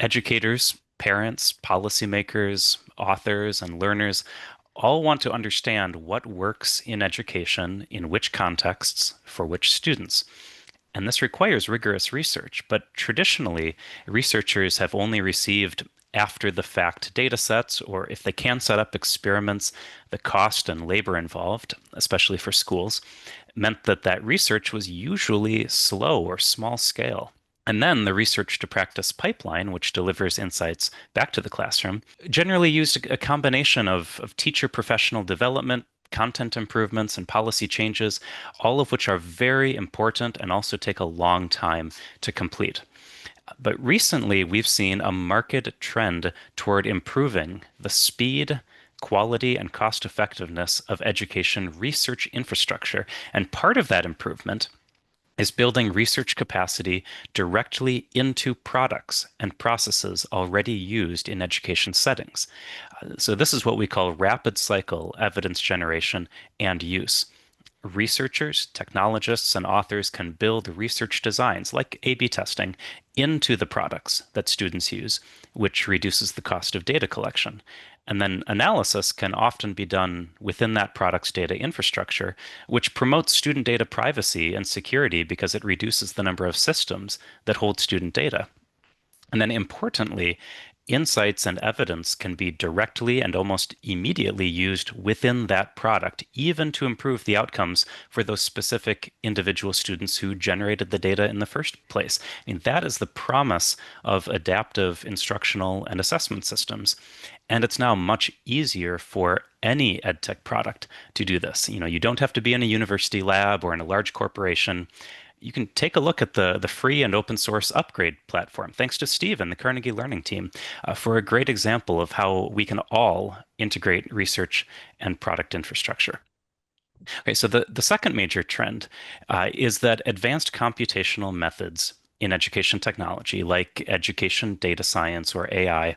Educators, parents, policymakers, authors, and learners all want to understand what works in education, in which contexts, for which students. And this requires rigorous research, but traditionally, researchers have only received after the fact data sets, or if they can set up experiments, the cost and labor involved, especially for schools, meant that research was usually slow or small scale. And then the research to practice pipeline, which delivers insights back to the classroom, generally used a combination of teacher professional development, content improvements, and policy changes, all of which are very important and also take a long time to complete. But recently, we've seen a marked trend toward improving the speed, quality, and cost effectiveness of education research infrastructure. And part of that improvement is building research capacity directly into products and processes already used in education settings. So, this is what we call rapid cycle evidence generation and use. Researchers, technologists, and authors can build research designs like A/B testing into the products that students use, which reduces the cost of data collection. And then analysis can often be done within that product's data infrastructure, which promotes student data privacy and security because it reduces the number of systems that hold student data. And then importantly, insights and evidence can be directly and almost immediately used within that product, even to improve the outcomes for those specific individual students who generated the data in the first place. I mean, that is the promise of adaptive instructional and assessment systems. And it's now much easier for any edtech product to do this. You don't have to be in a university lab or in a large corporation. You can take a look at the free and open source upgrade platform, thanks to Steve and the Carnegie Learning team, for a great example of how we can all integrate research and product infrastructure. Okay, so the second major trend is that advanced computational methods in education technology, like education data science or AI,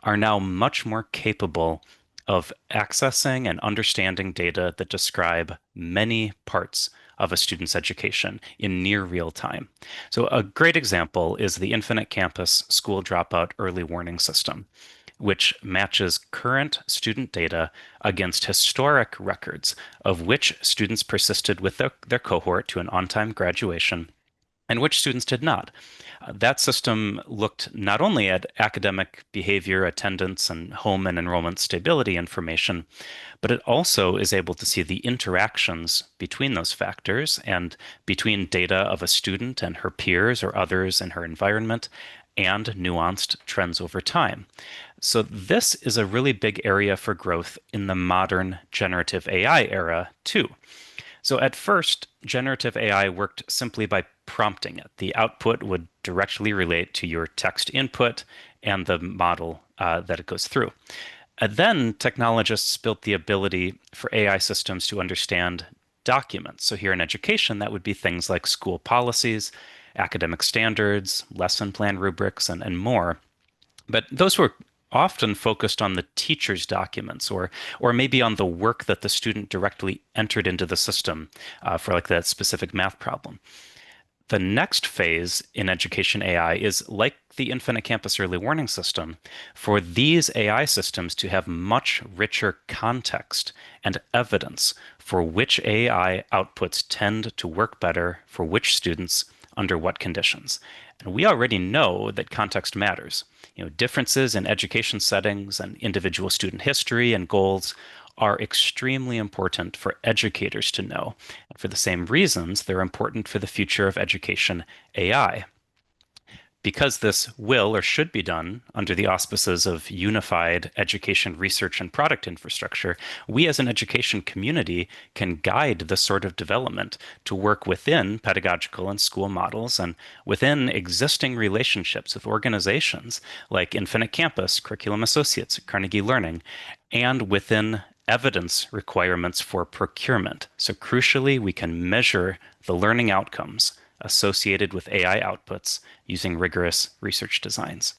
are now much more capable of accessing and understanding data that describe many parts of a student's education in near real time. So, a great example is the Infinite Campus School Dropout Early Warning System, which matches current student data against historic records of which students persisted with their cohort to an on time graduation and which students did not. That system looked not only at academic behavior, attendance, and home and enrollment stability information, but it also is able to see the interactions between those factors and between data of a student and her peers or others in her environment and nuanced trends over time. So, this is a really big area for growth in the modern generative AI era, too. So at first, generative AI worked simply by prompting it. The output would directly relate to your text input and the model that it goes through. And then technologists built the ability for AI systems to understand documents. So here in education, that would be things like school policies, academic standards, lesson plan rubrics, and more. But those were often focused on the teacher's documents or maybe on the work that the student directly entered into the system for like that specific math problem. The next phase in education AI is like the Infinite Campus Early Warning System, for these AI systems to have much richer context and evidence for which AI outputs tend to work better for which students under what conditions. And we already know that context matters. Differences in education settings and individual student history and goals are extremely important for educators to know. And for the same reasons, they're important for the future of education AI. Because this will or should be done under the auspices of unified education research and product infrastructure, we as an education community can guide this sort of development to work within pedagogical and school models and within existing relationships with organizations like Infinite Campus, Curriculum Associates, Carnegie Learning, and within evidence requirements for procurement. So crucially, we can measure the learning outcomes associated with AI outputs using rigorous research designs.